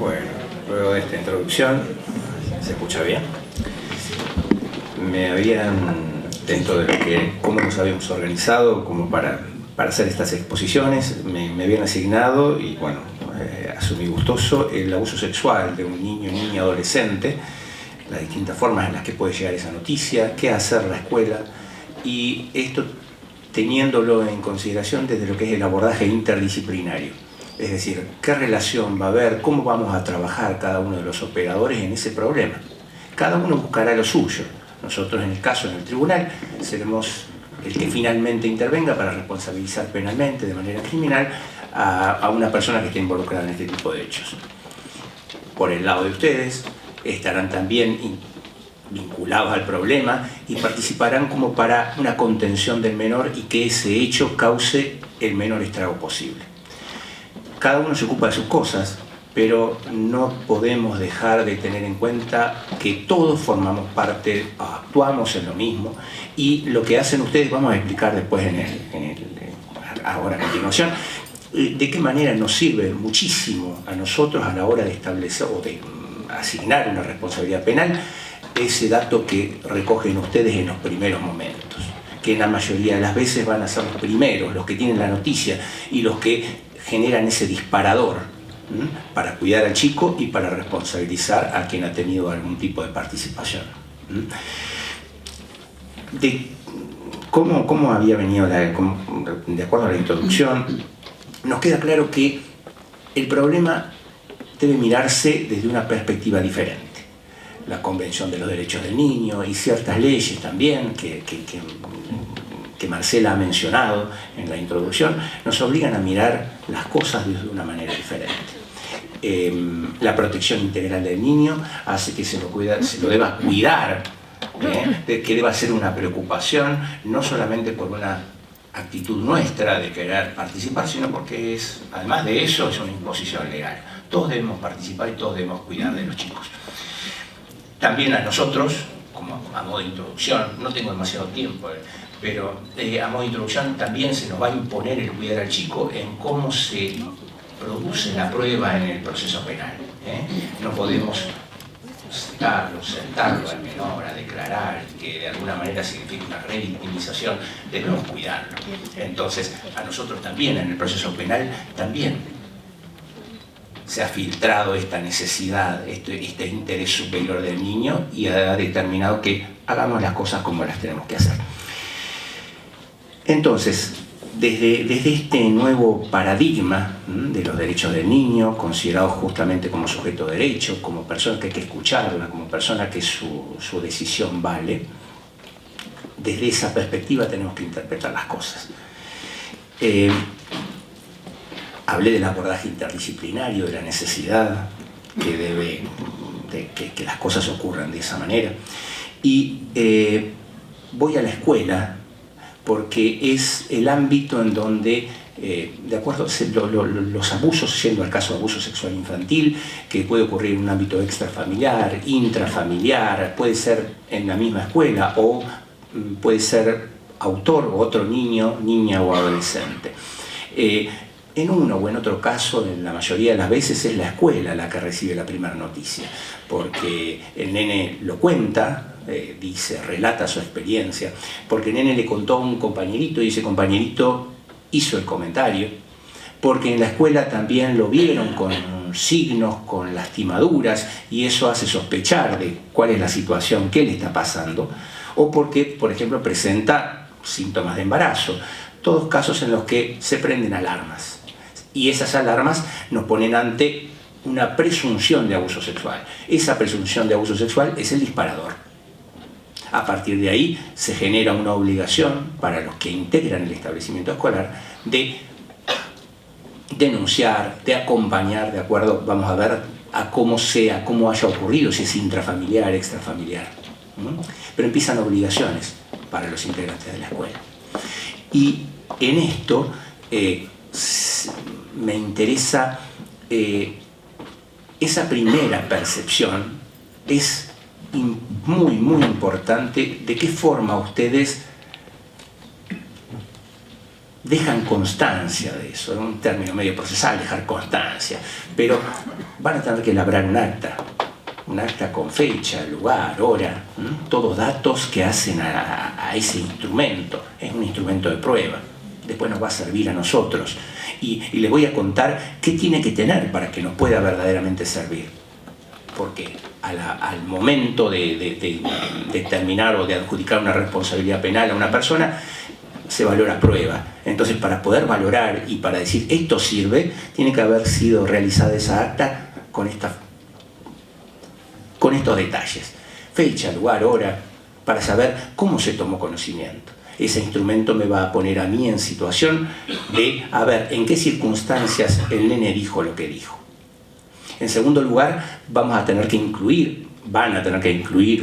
Bueno, luego de esta introducción, ¿se escucha bien? Me habían, dentro de lo que, cómo nos habíamos organizado como para hacer estas exposiciones, me habían asignado, y bueno, asumí gustoso, el abuso sexual de un niño, niña, adolescente, las distintas formas en las que puede llegar esa noticia, qué hacer la escuela, y esto teniéndolo en consideración desde lo que es el abordaje interdisciplinario. Es decir, qué relación va a haber, cómo vamos a trabajar cada uno de los operadores en ese problema. Cada uno buscará lo suyo. Nosotros, en el caso, en el tribunal, seremos el que finalmente intervenga para responsabilizar penalmente, de manera criminal, a una persona que esté involucrada en este tipo de hechos. Por el lado de ustedes, estarán también vinculados al problema y participarán como para una contención del menor y que ese hecho cause el menor estrago posible. Cada uno se ocupa de sus cosas, pero no podemos dejar de tener en cuenta que todos formamos parte, actuamos en lo mismo, y lo que hacen ustedes vamos a explicar después ahora a continuación, de qué manera nos sirve muchísimo a nosotros a la hora de establecer o de asignar una responsabilidad penal ese dato que recogen ustedes en los primeros momentos, que en la mayoría de las veces van a ser los primeros, los que tienen la noticia y los que generan ese disparador para cuidar al chico y para responsabilizar a quien ha tenido algún tipo de participación. De cómo había venido, de acuerdo a la introducción, nos queda claro que el problema debe mirarse desde una perspectiva diferente. La Convención de los Derechos del Niño y ciertas leyes también que Marcela ha mencionado en la introducción, nos obligan a mirar las cosas de una manera diferente. La protección integral del niño hace que se lo deba cuidar, que deba ser una preocupación, no solamente por una actitud nuestra de querer participar, sino porque además de eso, es una imposición legal. Todos debemos participar y todos debemos cuidar de los chicos. También a nosotros, como a modo de introducción, no tengo demasiado tiempo, pero a modo de introducción también se nos va a imponer el cuidar al chico en cómo se produce la prueba en el proceso penal. No podemos sentarlo al menor a declarar, que de alguna manera significa una revictimización, debemos cuidarlo. Entonces, a nosotros también en el proceso penal también se ha filtrado esta necesidad, este interés superior del niño, y ha determinado que hagamos las cosas como las tenemos que hacer. Entonces, desde este nuevo paradigma de los derechos del niño, considerado justamente como sujeto de derecho, como persona que hay que escucharla, como persona que su decisión vale, desde esa perspectiva tenemos que interpretar las cosas. Hablé del abordaje interdisciplinario, de la necesidad que las cosas ocurran de esa manera. Y voy a la escuela porque es el ámbito en donde, de acuerdo, los abusos, yendo al caso de abuso sexual infantil, que puede ocurrir en un ámbito extrafamiliar, intrafamiliar, puede ser en la misma escuela o puede ser autor o otro niño, niña o adolescente. En uno o en otro caso, en la mayoría de las veces, es la escuela la que recibe la primera noticia, porque el nene lo cuenta, dice, relata su experiencia, porque el nene le contó a un compañerito y ese compañerito hizo el comentario, porque en la escuela también lo vieron con signos, con lastimaduras, y eso hace sospechar de cuál es la situación que le está pasando, o porque, por ejemplo, presenta síntomas de embarazo. Todos casos en los que se prenden alarmas. Y esas alarmas nos ponen ante una presunción de abuso sexual. Esa presunción de abuso sexual es el disparador. A partir de ahí se genera una obligación para los que integran el establecimiento escolar de denunciar, de acompañar, de acuerdo, vamos a ver, a cómo haya ocurrido, si es intrafamiliar, extrafamiliar. Pero empiezan obligaciones para los integrantes de la escuela. Y en esto me interesa esa primera percepción, es muy, muy importante de qué forma ustedes dejan constancia de eso, es un término medio procesal, dejar constancia, pero van a tener que elaborar un acta con fecha, lugar, hora, todos datos que hacen a ese instrumento. Es un instrumento de prueba, después nos va a servir a nosotros. Y les voy a contar qué tiene que tener para que nos pueda verdaderamente servir. Porque al momento de determinar o de adjudicar una responsabilidad penal a una persona, se valora prueba. Entonces, para poder valorar y para decir esto sirve, tiene que haber sido realizada esa acta con estos detalles. Fecha, lugar, hora, para saber cómo se tomó conocimiento. Ese instrumento me va a poner a mí en situación de a ver en qué circunstancias el nene dijo lo que dijo. En segundo lugar, van a tener que incluir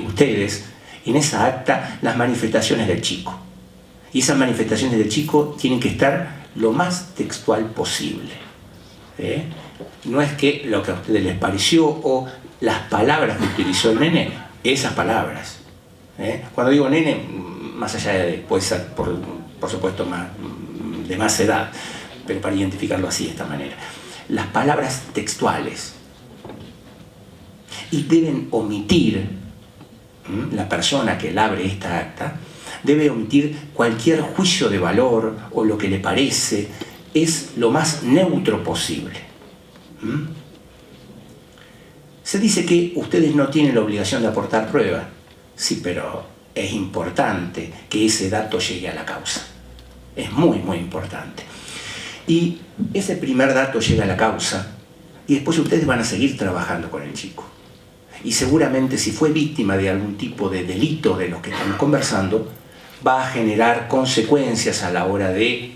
ustedes en esa acta las manifestaciones del chico. Y esas manifestaciones del chico tienen que estar lo más textual posible. No es que lo que a ustedes les pareció o las palabras que utilizó el nene, esas palabras. Cuando digo nene, más allá de, puede ser por supuesto de más edad, pero para identificarlo así de esta manera. Las palabras textuales. Y deben omitir, la persona que labre esta acta, debe omitir cualquier juicio de valor o lo que le parece, es lo más neutro posible. Se dice que ustedes no tienen la obligación de aportar prueba. Sí, pero es importante que ese dato llegue a la causa. Es muy, muy importante. Y ese primer dato llega a la causa y después ustedes van a seguir trabajando con el chico. Y seguramente si fue víctima de algún tipo de delito de los que estamos conversando, va a generar consecuencias a la hora de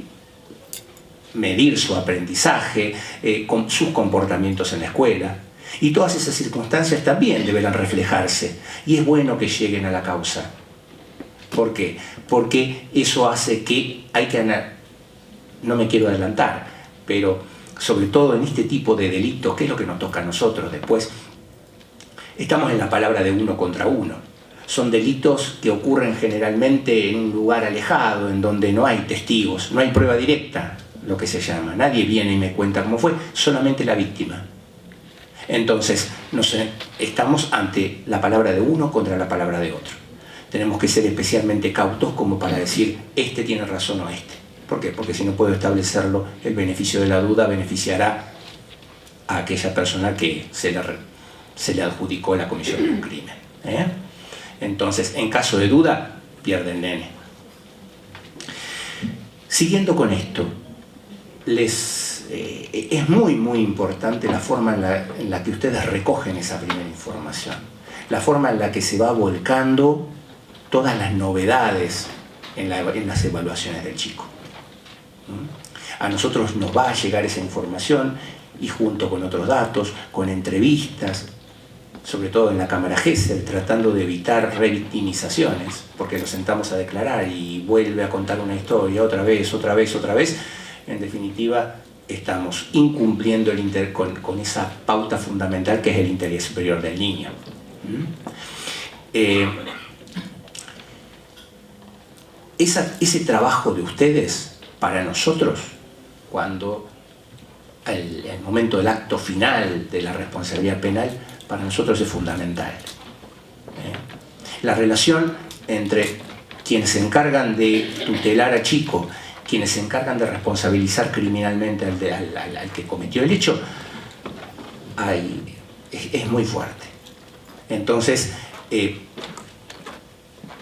medir su aprendizaje, con sus comportamientos en la escuela. Y todas esas circunstancias también deberán reflejarse. Y es bueno que lleguen a la causa. ¿Por qué? Porque eso hace que no me quiero adelantar, pero sobre todo en este tipo de delitos, que es lo que nos toca a nosotros después, estamos en la palabra de uno contra uno. Son delitos que ocurren generalmente en un lugar alejado, en donde no hay testigos, no hay prueba directa, lo que se llama. Nadie viene y me cuenta cómo fue, solamente la víctima. Entonces, estamos ante la palabra de uno contra la palabra de otro. Tenemos que ser especialmente cautos como para decir, este tiene razón o este. ¿Por qué? Porque si no puedo establecerlo, el beneficio de la duda beneficiará a aquella persona que se le adjudicó la comisión de un crimen. Entonces, en caso de duda, pierde el nene. Siguiendo con esto, es muy, muy importante la forma en la que ustedes recogen esa primera información. La forma en la que se va volcando todas las novedades en las evaluaciones del chico. A nosotros nos va a llegar esa información y junto con otros datos, con entrevistas, sobre todo en la cámara Gesell, tratando de evitar revictimizaciones, porque lo sentamos a declarar y vuelve a contar una historia otra vez, en definitiva estamos incumpliendo con esa pauta fundamental que es el interés superior del niño. Ese trabajo de ustedes, para nosotros, cuando el momento del acto final de la responsabilidad penal, para nosotros es fundamental. La relación entre quienes se encargan de tutelar a chico, quienes se encargan de responsabilizar criminalmente al que cometió el hecho, es muy fuerte. Entonces,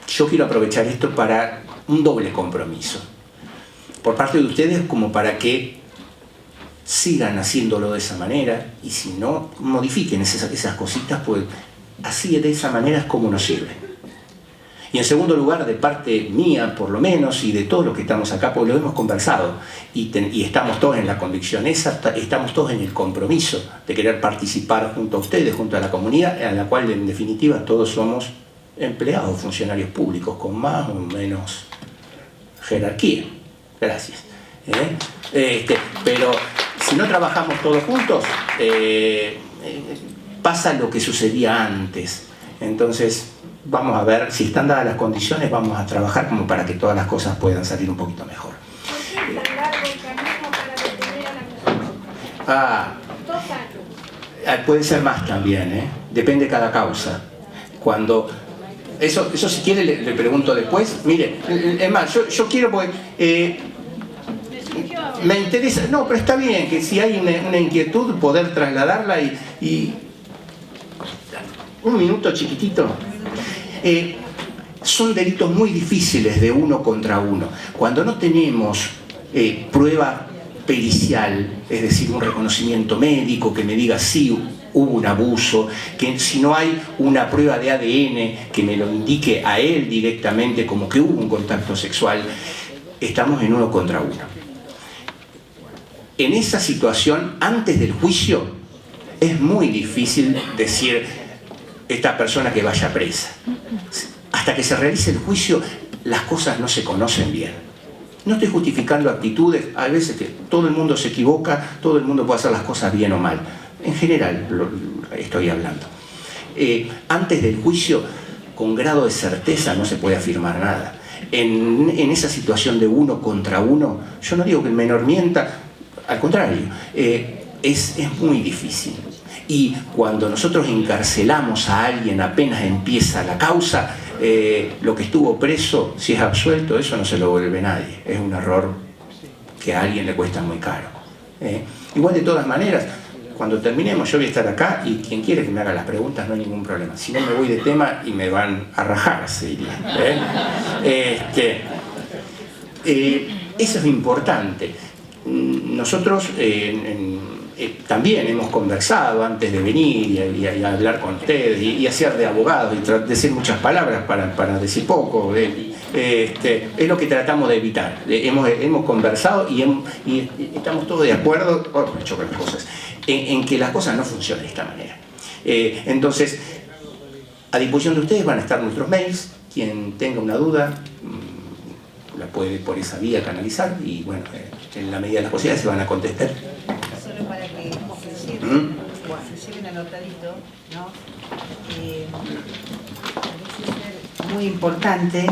yo quiero aprovechar esto para un doble compromiso, por parte de ustedes como para que sigan haciéndolo de esa manera, y si no, modifiquen esas cositas, pues así de esa manera es como nos sirve. Y en segundo lugar, de parte mía, por lo menos, y de todos los que estamos acá, pues lo hemos conversado, y estamos todos en la convicción estamos todos en el compromiso de querer participar junto a ustedes, junto a la comunidad, a la cual en definitiva todos somos empleados, funcionarios públicos, con más o menos jerarquía. Gracias. Pero si no trabajamos todos juntos, pasa lo que sucedía antes. Entonces, vamos a ver, si están dadas las condiciones, vamos a trabajar como para que todas las cosas puedan salir un poquito mejor. ¿Por qué es tan largo el camino para detener a la persona? 2 años. Puede ser más también, ¿eh? Depende de cada causa. Cuando... Eso si quiere le pregunto después. Mire, es más, yo quiero porque... me interesa... No, pero está bien que si hay una inquietud poder trasladarla y... Un minuto chiquitito. Son delitos muy difíciles de uno contra uno. Cuando no tenemos prueba pericial, es decir, un reconocimiento médico que me diga sí hubo un abuso, que si no hay una prueba de ADN que me lo indique a él directamente como que hubo un contacto sexual, estamos en uno contra uno. En esa situación, antes del juicio, es muy difícil decir esta persona que vaya presa. Hasta que se realice el juicio, las cosas no se conocen bien. No estoy justificando actitudes, a veces que todo el mundo se equivoca, todo el mundo puede hacer las cosas bien o mal. En general estoy hablando. Antes del juicio, con grado de certeza no se puede afirmar nada. En esa situación de uno contra uno, yo no digo que el menor mienta, al contrario, es muy difícil. Y cuando nosotros encarcelamos a alguien apenas empieza la causa, lo que estuvo preso, si es absuelto, eso no se lo vuelve nadie. Es un error que a alguien le cuesta muy caro. Igual de todas maneras, cuando terminemos yo voy a estar acá y quien quiere que me haga las preguntas no hay ningún problema. Si no me voy de tema y me van a rajar, se diría. Eso es importante. Nosotros también hemos conversado antes de venir y hablar con ustedes y hacer de abogados y decir muchas palabras para decir poco. Es lo que tratamos de evitar. Hemos conversado y estamos todos de acuerdo, me chocan las cosas, en que las cosas no funcionan de esta manera. Entonces, a disposición de ustedes van a estar nuestros mails. Quien tenga una duda la puede por esa vía canalizar y bueno, en la medida de las posibilidades se van a contestar. Solo para que se lleven anotadito, ¿no? Parece ser muy importante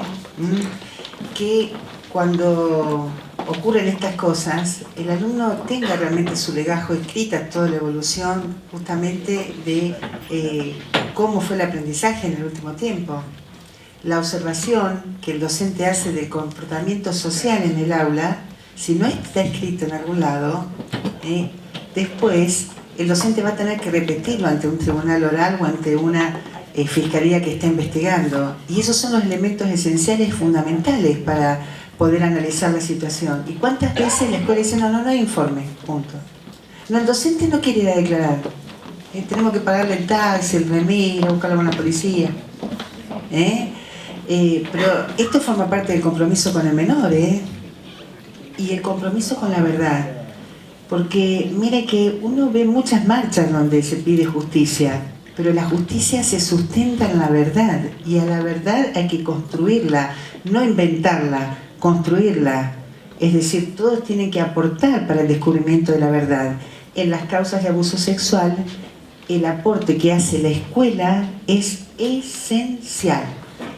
que cuando ocurren estas cosas, el alumno tenga realmente su legajo escrita, toda la evolución justamente de cómo fue el aprendizaje en el último tiempo. La observación que el docente hace del comportamiento social en el aula, si no está escrito en algún lado, después el docente va a tener que repetirlo ante un tribunal oral o ante una fiscalía que está investigando. Y esos son los elementos esenciales, fundamentales para poder analizar la situación. ¿Y cuántas veces la escuela dice, no hay informe, punto? No, el docente no quiere ir a declarar. Tenemos que pagarle el taxi, el remiro, buscarlo con la policía. Pero esto forma parte del compromiso con el menor, y el compromiso con la verdad. Porque mire que uno ve muchas marchas donde se pide justicia, pero la justicia se sustenta en la verdad, y a la verdad hay que construirla, no inventarla, construirla. Es decir, todos tienen que aportar para el descubrimiento de la verdad. En las causas de abuso sexual, el aporte que hace la escuela es esencial.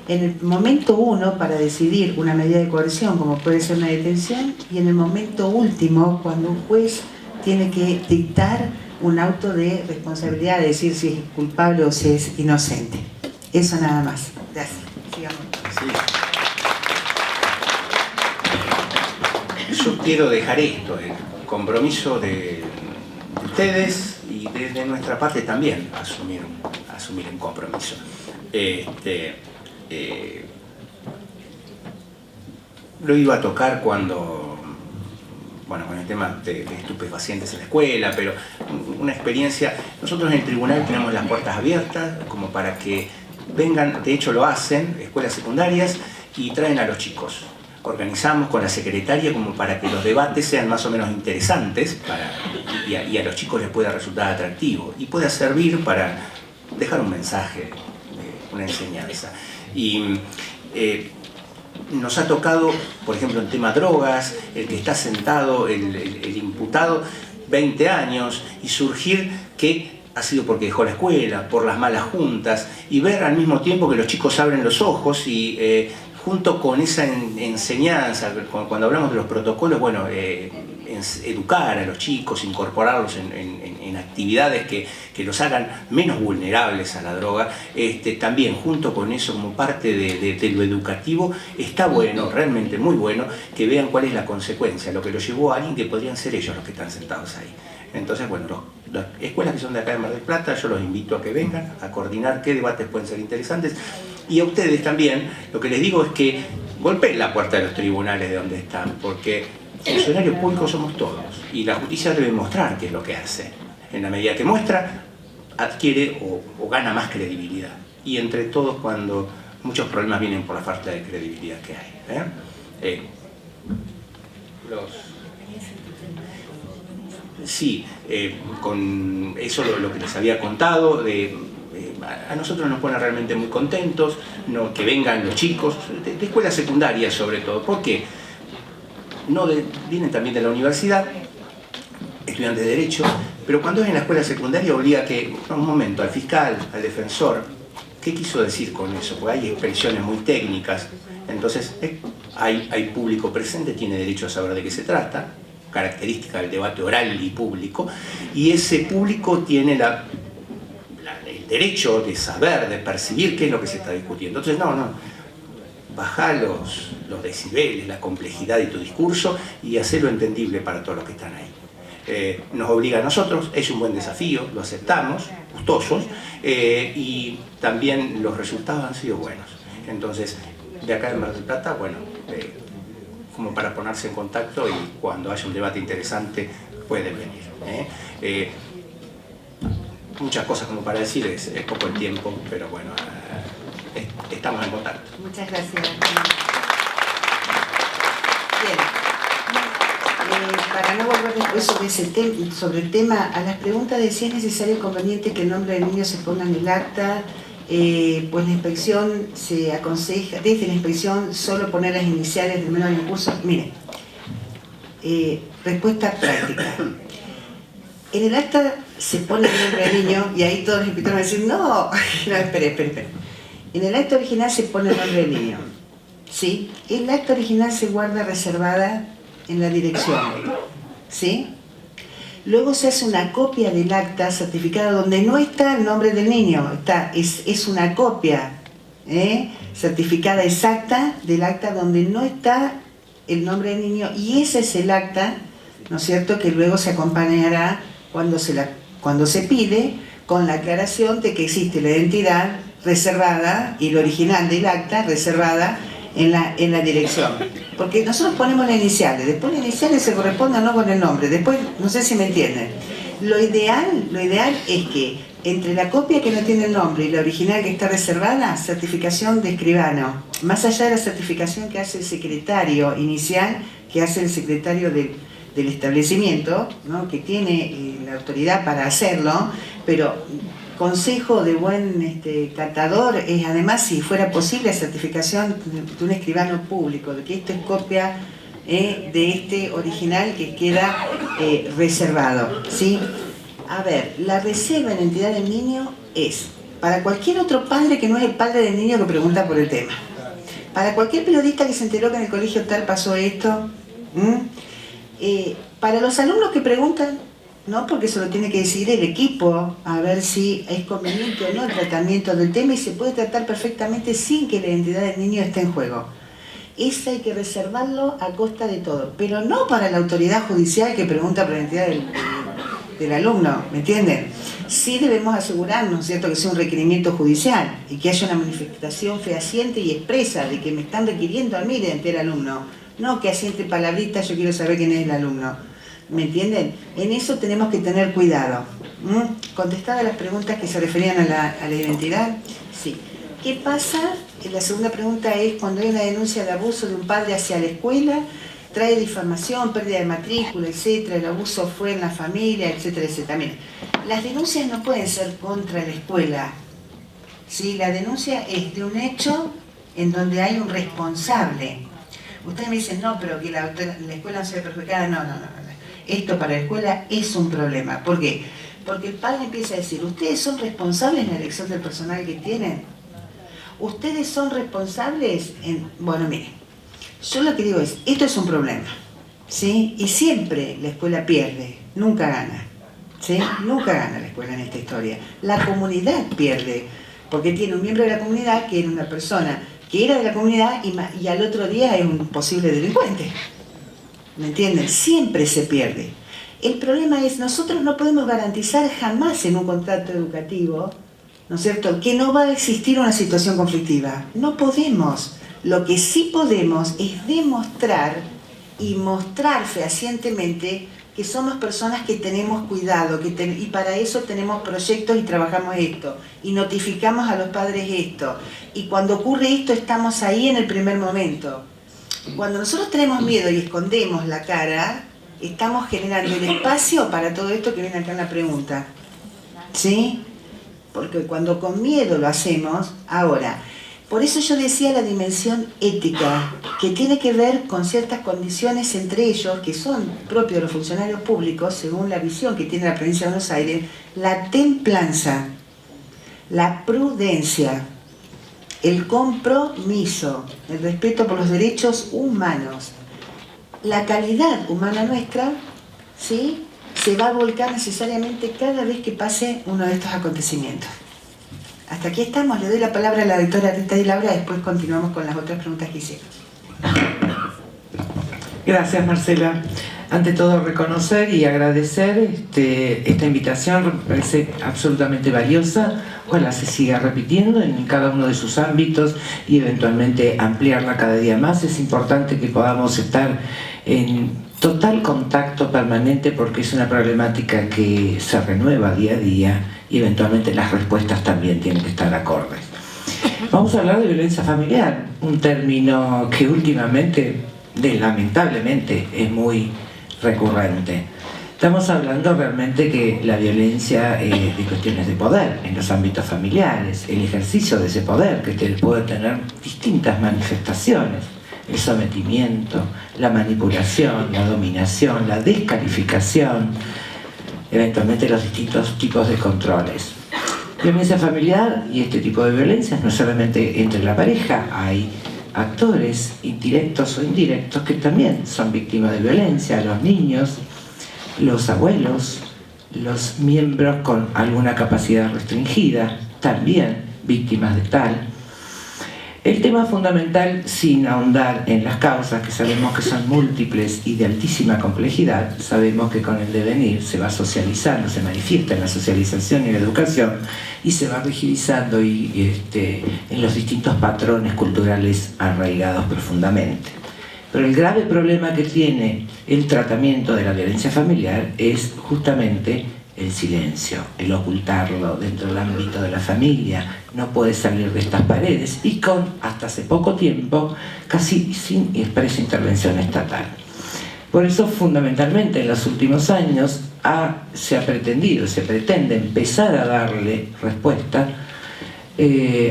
En el momento 1 para decidir una medida de coerción, como puede ser una detención, y en el momento último, cuando un juez tiene que dictar un auto de responsabilidad, de decir si es culpable o si es inocente. Eso nada más. Gracias. Sigamos. Sí. Yo quiero dejar esto, el compromiso de ustedes y de nuestra parte también asumir un compromiso. Lo iba a tocar cuando, bueno, con el tema de estupefacientes en la escuela, pero una experiencia, nosotros en el tribunal tenemos las puertas abiertas como para que vengan, de hecho lo hacen, escuelas secundarias, y traen a los chicos. Organizamos con la secretaria como para que los debates sean más o menos interesantes y a los chicos les pueda resultar atractivo y pueda servir para dejar un mensaje, una enseñanza. Y nos ha tocado, por ejemplo, en tema drogas, el que está sentado, el imputado, 20 años, y surgir que ha sido porque dejó la escuela, por las malas juntas, y ver al mismo tiempo que los chicos abren los ojos y junto con esa enseñanza, cuando hablamos de los protocolos, bueno, educar a los chicos, incorporarlos en actividades que los hagan menos vulnerables a la droga, también junto con eso, como parte de lo educativo, está bueno, realmente muy bueno, que vean cuál es la consecuencia, lo que los llevó a alguien que podrían ser ellos los que están sentados ahí. Entonces, bueno, las escuelas que son de acá de Mar del Plata, yo los invito a que vengan a coordinar qué debates pueden ser interesantes, y a ustedes también, lo que les digo es que golpeen la puerta de los tribunales de donde están, porque funcionarios públicos somos todos, y la justicia debe mostrar qué es lo que hace. En la medida que muestra, adquiere o gana más credibilidad. Y entre todos, cuando muchos problemas vienen por la falta de credibilidad que hay. Sí, con eso lo que les había contado, a nosotros nos pone realmente muy contentos, que vengan los chicos, de escuela secundaria sobre todo. ¿Por qué? Vienen también de la universidad, estudiantes de Derecho, pero cuando es en la escuela secundaria obliga que, un momento, al fiscal, al defensor, ¿qué quiso decir con eso? Porque hay expresiones muy técnicas, entonces hay público presente, tiene derecho a saber de qué se trata, característica del debate oral y público, y ese público tiene el derecho de saber, de percibir qué es lo que se está discutiendo. Entonces, bajá los decibeles, la complejidad de tu discurso y hacerlo entendible para todos los que están ahí. Nos obliga a nosotros, es un buen desafío, lo aceptamos, gustosos, y también los resultados han sido buenos. Entonces, de acá en Mar del Plata, bueno, como para ponerse en contacto, y cuando haya un debate interesante pueden venir. Muchas cosas como para decir, es poco el tiempo, pero bueno, estamos en contacto. Muchas gracias. Bien. Para no volver después sobre el tema, a las preguntas de si es necesario o conveniente que el nombre del niño se ponga en el acta, pues la inspección se aconseja, desde la inspección, solo poner las iniciales del menor en curso. Miren, respuesta práctica. En el acta se pone el nombre del niño y ahí todos empezaron a decir, no, espere. En el acta original se pone el nombre del niño, ¿sí? El acta original se guarda reservada en la dirección, ¿sí? Luego se hace una copia del acta certificada donde no está el nombre del niño, es una copia certificada exacta del acta donde no está el nombre del niño, y ese es el acta, ¿no es cierto?, que luego se acompañará cuando se pide, con la aclaración de que existe la identidad reservada y el original del acta reservada en la dirección. Porque nosotros ponemos las iniciales, después las iniciales se corresponden no con el nombre, después no sé si me entienden. Lo ideal es que entre la copia que no tiene el nombre y la original que está reservada, certificación de escribano, más allá de la certificación que hace el secretario inicial, que hace el secretario del establecimiento, ¿no?, que tiene la autoridad para hacerlo, pero consejo de buen catador es, además, si fuera posible, la certificación de un escribano público, de que esto es copia de este original que queda reservado, ¿sí? A ver, la reserva en la identidad del niño es para cualquier otro padre que no es el padre del niño que pregunta por el tema, para cualquier periodista que se enteró que en el colegio tal pasó esto, para los alumnos que preguntan, ¿no?, porque eso lo tiene que decidir el equipo, a ver si es conveniente o no el tratamiento del tema, y se puede tratar perfectamente sin que la identidad del niño esté en juego. Eso hay que reservarlo a costa de todo, pero no para la autoridad judicial que pregunta por la identidad del alumno, ¿me entienden? Sí debemos asegurarnos, ¿cierto?, que sea un requerimiento judicial y que haya una manifestación fehaciente y expresa de que me están requiriendo a mí la identidad del alumno, no que asiente palabritas, yo quiero saber quién es el alumno. ¿Me entienden? En eso tenemos que tener cuidado. Contestadas las preguntas que se referían a la identidad, sí. ¿Qué pasa? La segunda pregunta es cuando hay una denuncia de abuso de un padre hacia la escuela, trae difamación, pérdida de matrícula, etcétera, el abuso fue en la familia, etcétera, etcétera. Miren, las denuncias no pueden ser contra la escuela, ¿sí? La denuncia es de un hecho en donde hay un responsable. Ustedes me dicen, no, pero que la escuela no se ve perjudicada. No. Esto para la escuela es un problema. ¿Por qué? Porque el padre empieza a decir, ¿ustedes son responsables en la elección del personal que tienen? ¿Ustedes son responsables en...? Bueno, miren, yo lo que digo es, esto es un problema, ¿sí? Y siempre la escuela pierde, nunca gana, ¿sí? Nunca gana la escuela en esta historia. La comunidad pierde, porque tiene un miembro de la comunidad que era una persona que era de la comunidad y al otro día es un posible delincuente. ¿Me entienden? Siempre se pierde. El problema es, nosotros no podemos garantizar jamás en un contrato educativo, ¿no es cierto?, que no va a existir una situación conflictiva. No podemos. Lo que sí podemos es demostrar y mostrar fehacientemente que somos personas que tenemos cuidado, y para eso tenemos proyectos y trabajamos esto, y notificamos a los padres esto, y cuando ocurre esto estamos ahí en el primer momento. Cuando nosotros tenemos miedo y escondemos la cara, estamos generando el espacio para todo esto que viene acá en la pregunta, ¿sí? Porque cuando con miedo lo hacemos, ahora, por eso yo decía la dimensión ética, que tiene que ver con ciertas condiciones entre ellos, que son propios de los funcionarios públicos, según la visión que tiene la provincia de Buenos Aires, la templanza, la prudencia, el compromiso, el respeto por los derechos humanos. La calidad humana nuestra, ¿sí?, se va a volcar necesariamente cada vez que pase uno de estos acontecimientos. Hasta aquí estamos. Le doy la palabra a la doctora Rita Di Laura, después continuamos con las otras preguntas que hicieron. Gracias, Marcela. Ante todo, reconocer y agradecer esta invitación, me parece absolutamente valiosa. Ojalá se siga repitiendo en cada uno de sus ámbitos y eventualmente ampliarla cada día más. Es importante que podamos estar en total contacto permanente porque es una problemática que se renueva día a día y eventualmente las respuestas también tienen que estar acordes. Vamos a hablar de violencia familiar, un término que últimamente, lamentablemente, es muy recurrente. Estamos hablando realmente que la violencia de cuestiones de poder en los ámbitos familiares, el ejercicio de ese poder que puede tener distintas manifestaciones, el sometimiento, la manipulación, la dominación, la descalificación, eventualmente los distintos tipos de controles. Violencia familiar y este tipo de violencias no solamente entre la pareja, hay actores directos o indirectos que también son víctimas de violencia, los niños, los abuelos, los miembros con alguna capacidad restringida, también víctimas de tal. El tema fundamental, sin ahondar en las causas, que sabemos que son múltiples y de altísima complejidad, sabemos que con el devenir se va socializando, se manifiesta en la socialización y la educación y se va rigidizando en los distintos patrones culturales arraigados profundamente. Pero el grave problema que tiene el tratamiento de la violencia familiar es justamente el silencio, el ocultarlo dentro del ámbito de la familia. No puede salir de estas paredes y hasta hace poco tiempo, casi sin expresa intervención estatal. Por eso, fundamentalmente, en los últimos años se pretende empezar a darle respuesta,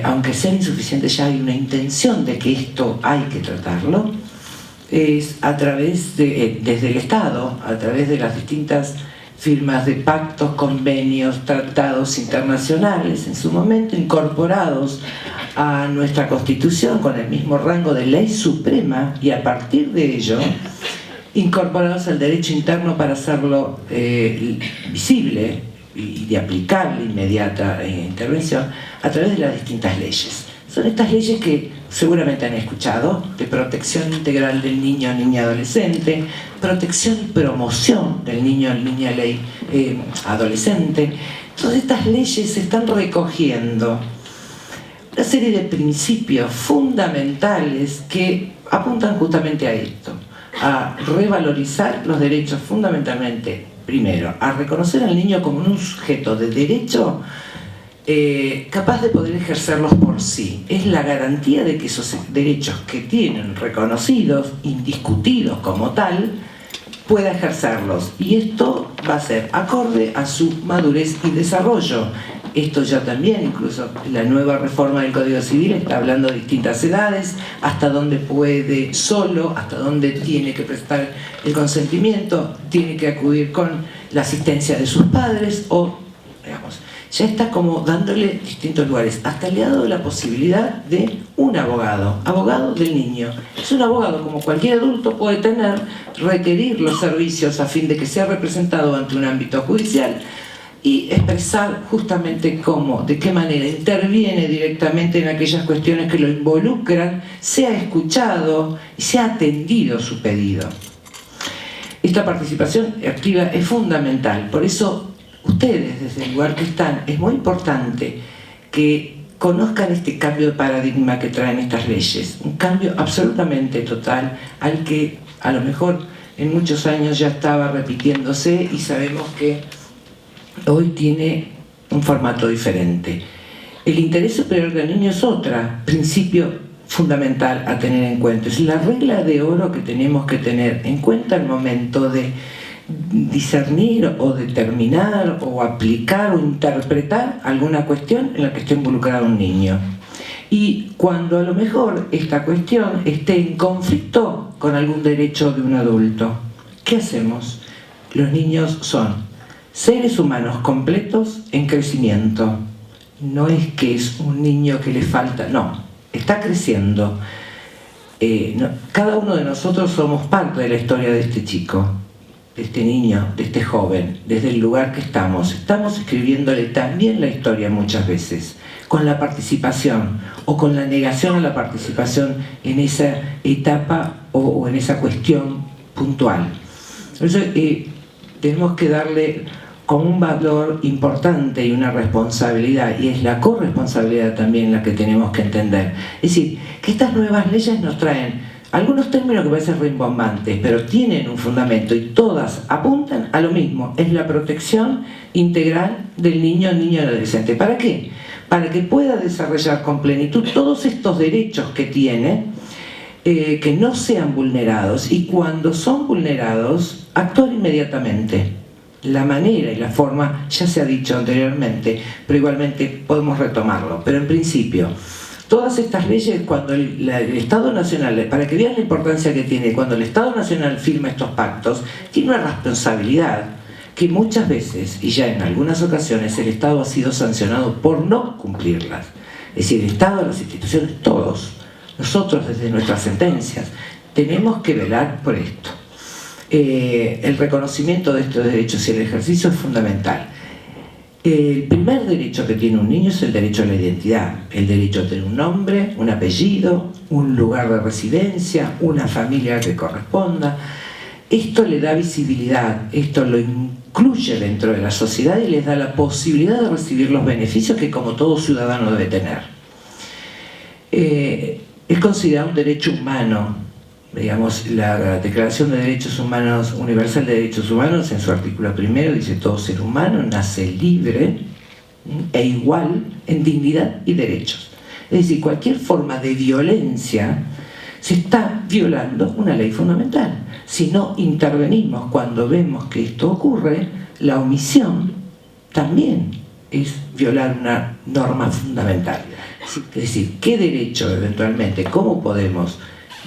aunque sea insuficiente, ya hay una intención de que esto hay que tratarlo, es a través desde el Estado, a través de las distintas firmas de pactos, convenios, tratados internacionales, en su momento incorporados a nuestra Constitución con el mismo rango de ley suprema y a partir de ello incorporados al derecho interno para hacerlo visible y de aplicable inmediata intervención a través de las distintas leyes. Son estas leyes que seguramente han escuchado, de protección integral del niño, niña, adolescente, protección y promoción del niño, niña, adolescente. Todas estas leyes están recogiendo una serie de principios fundamentales que apuntan justamente a esto, a revalorizar los derechos fundamentalmente, primero, a reconocer al niño como un sujeto de derecho capaz de poder ejercerlos por sí. Es la garantía de que esos derechos que tienen reconocidos, indiscutidos como tal, pueda ejercerlos. Y esto va a ser acorde a su madurez y desarrollo. Esto ya también, incluso la nueva reforma del Código Civil está hablando de distintas edades, hasta dónde puede solo, hasta dónde tiene que prestar el consentimiento, tiene que acudir con la asistencia de sus padres o, digamos, ya está como dándole distintos lugares. Hasta le ha dado la posibilidad de un abogado del niño. Es un abogado como cualquier adulto puede tener, requerir los servicios a fin de que sea representado ante un ámbito judicial y expresar justamente cómo, de qué manera interviene directamente en aquellas cuestiones que lo involucran, sea escuchado y sea atendido su pedido. Esta participación activa es fundamental, por eso ustedes desde el lugar que están, es muy importante que conozcan este cambio de paradigma que traen estas leyes, un cambio absolutamente total al que a lo mejor en muchos años ya estaba repitiéndose y sabemos que hoy tiene un formato diferente. El interés superior del niño es otro principio fundamental a tener en cuenta. Es la regla de oro que tenemos que tener en cuenta al momento de discernir o determinar o aplicar o interpretar alguna cuestión en la que esté involucrado un niño. Y cuando a lo mejor esta cuestión esté en conflicto con algún derecho de un adulto, ¿qué hacemos? Los niños son seres humanos completos en crecimiento. No es que es un niño que le falta, no, está creciendo. Cada uno de nosotros somos parte de la historia de este chico, de este niño, de este joven, desde el lugar que estamos. Estamos escribiéndole también la historia muchas veces, con la participación o con la negación a la participación en esa etapa o en esa cuestión puntual. Por eso tenemos que darle con un valor importante y una responsabilidad, y es la corresponsabilidad también la que tenemos que entender. Es decir, que estas nuevas leyes nos traen algunos términos que parecen rimbombantes, pero tienen un fundamento y todas apuntan a lo mismo, es la protección integral del niño y adolescente. ¿Para qué? Para que pueda desarrollar con plenitud todos estos derechos que tiene, que no sean vulnerados, y cuando son vulnerados, actuar inmediatamente. La manera y la forma ya se ha dicho anteriormente, pero igualmente podemos retomarlo. Pero en principio, todas estas leyes, cuando el Estado Nacional, para que vean la importancia que tiene, cuando el Estado Nacional firma estos pactos, tiene una responsabilidad que muchas veces, y ya en algunas ocasiones, el Estado ha sido sancionado por no cumplirlas. Es decir, el Estado, las instituciones, todos, nosotros desde nuestras sentencias, tenemos que velar por esto. El reconocimiento de estos derechos y el ejercicio es fundamental. El primer derecho que tiene un niño es el derecho a la identidad, el derecho a tener un nombre, un apellido, un lugar de residencia, una familia que corresponda. Esto le da visibilidad, esto lo incluye dentro de la sociedad y les da la posibilidad de recibir los beneficios que como todo ciudadano debe tener. Es considerado un derecho humano. Digamos, la Declaración de Derechos Humanos, Universal de Derechos Humanos, en su artículo primero, dice: todo ser humano nace libre e igual en dignidad y derechos. Es decir, cualquier forma de violencia se está violando una ley fundamental. Si no intervenimos cuando vemos que esto ocurre, la omisión también es violar una norma fundamental. Es decir, ¿qué derecho eventualmente, cómo podemos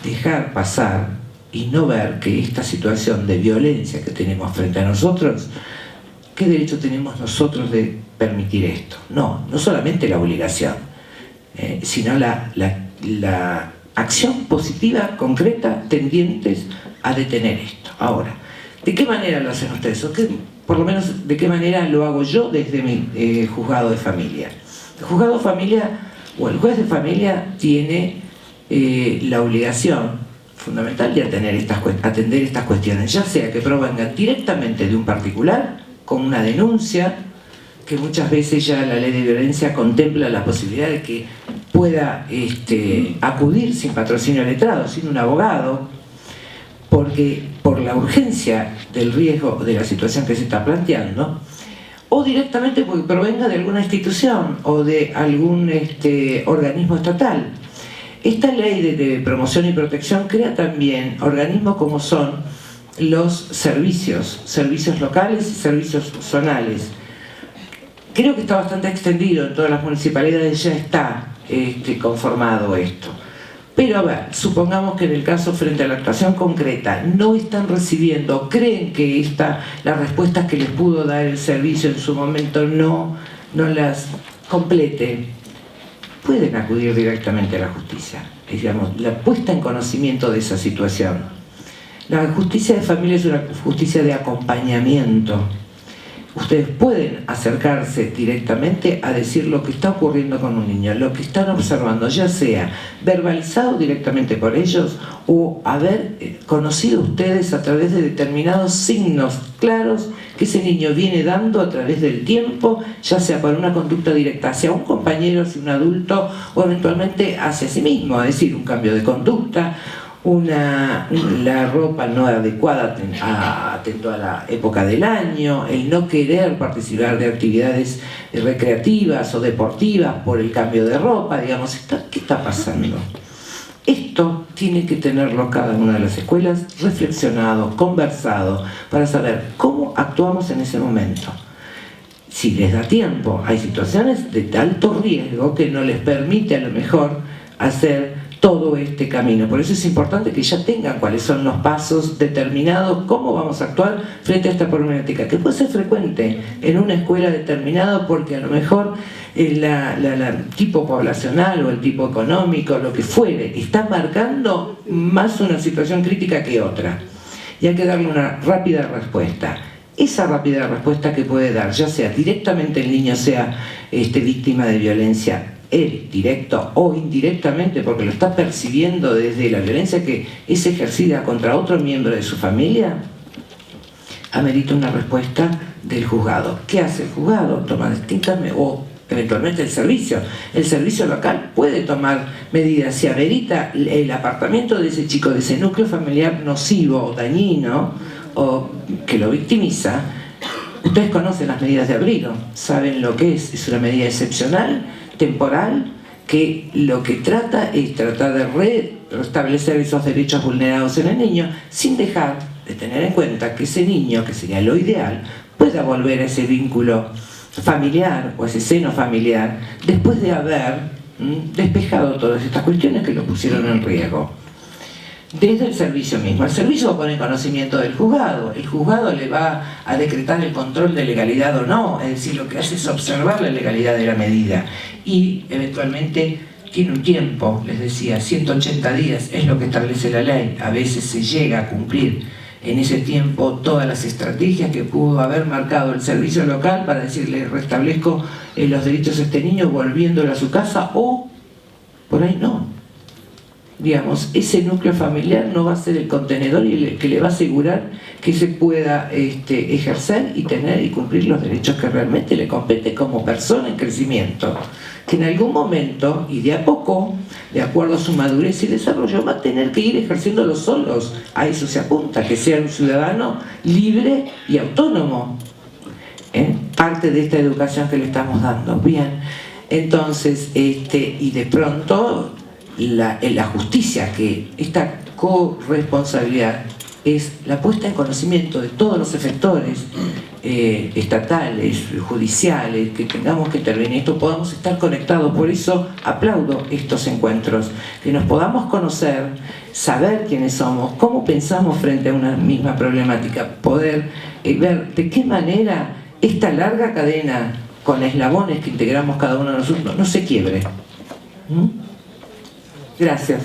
dejar pasar y no ver que esta situación de violencia que tenemos frente a nosotros, qué derecho tenemos nosotros de permitir esto? No solamente la obligación, sino la acción positiva, concreta, tendientes a detener esto. Ahora, ¿de qué manera lo hacen ustedes? Por lo menos, ¿de qué manera lo hago yo desde mi juzgado de familia? El juzgado de familia, o el juez de familia, tiene la obligación fundamental de atender estas cuestiones, ya sea que provengan directamente de un particular, con una denuncia, que muchas veces ya la ley de violencia contempla la posibilidad de que pueda acudir sin patrocinio letrado, sin un abogado, porque por la urgencia del riesgo de la situación que se está planteando, o directamente porque provenga de alguna institución o de algún organismo estatal. Esta ley de promoción y protección crea también organismos como son los servicios locales y servicios zonales. Creo que está bastante extendido, en todas las municipalidades ya está conformado esto. Pero a ver, supongamos que en el caso frente a la actuación concreta no están recibiendo, creen que las respuestas que les pudo dar el servicio en su momento no no las complete, pueden acudir directamente a la justicia. Digamos, la puesta en conocimiento de esa situación. La justicia de familia es una justicia de acompañamiento. Ustedes pueden acercarse directamente a decir lo que está ocurriendo con un niño, lo que están observando, ya sea verbalizado directamente por ellos o haber conocido ustedes a través de determinados signos claros que ese niño viene dando a través del tiempo, ya sea por una conducta directa hacia un compañero, hacia un adulto o eventualmente hacia sí mismo, es decir, un cambio de conducta, la ropa no adecuada atento a la época del año, el no querer participar de actividades recreativas o deportivas por el cambio de ropa, digamos, ¿qué está pasando? Esto tiene que tenerlo cada una de las escuelas reflexionado, conversado, para saber cómo actuamos en ese momento. Si les da tiempo, hay situaciones de alto riesgo que no les permite a lo mejor hacer todo este camino. Por eso es importante que ya tengan cuáles son los pasos determinados, cómo vamos a actuar frente a esta problemática, que puede ser frecuente en una escuela determinada porque a lo mejor el tipo poblacional o el tipo económico, lo que fuere, está marcando más una situación crítica que otra. Y hay que darle una rápida respuesta. Esa rápida respuesta que puede dar, ya sea directamente el niño sea víctima de violencia, él, directo o indirectamente, porque lo está percibiendo desde la violencia que es ejercida contra otro miembro de su familia, amerita una respuesta del juzgado. ¿Qué hace el juzgado? Toma distintas o eventualmente el servicio local puede tomar medidas. Si amerita el apartamiento de ese chico, de ese núcleo familiar nocivo o dañino o que lo victimiza, ustedes conocen las medidas de abrigo, saben lo que es una medida excepcional, temporal, que lo que trata es tratar de restablecer esos derechos vulnerados en el niño sin dejar de tener en cuenta que ese niño, que sería lo ideal, pueda volver a ese vínculo familiar o ese seno familiar después de haber despejado todas estas cuestiones que lo pusieron en riesgo. Desde el servicio mismo. El servicio pone en conocimiento del juzgado. El juzgado le va a decretar el control de legalidad o no. Es decir, lo que hace es observar la legalidad de la medida. Y eventualmente tiene un tiempo, les decía, 180 días es lo que establece la ley. A veces se llega a cumplir en ese tiempo todas las estrategias que pudo haber marcado el servicio local para decirle restablezco los derechos de este niño volviéndolo a su casa, o por ahí no. Digamos, ese núcleo familiar no va a ser el contenedor y el que le va a asegurar que se pueda ejercer y tener y cumplir los derechos que realmente le compete como persona en crecimiento, que en algún momento y de a poco, de acuerdo a su madurez y desarrollo, va a tener que ir ejerciéndolo solos. A eso se apunta, que sea un ciudadano libre y autónomo, parte de esta educación que le estamos dando. Bien, entonces, y de pronto la justicia, que esta corresponsabilidad es la puesta en conocimiento de todos los efectores estatales, judiciales, que tengamos que intervenir, esto podamos estar conectados. Por eso aplaudo estos encuentros, que nos podamos conocer, saber quiénes somos, cómo pensamos frente a una misma problemática, poder ver de qué manera esta larga cadena con eslabones que integramos cada uno de nosotros no se quiebre. Gracias.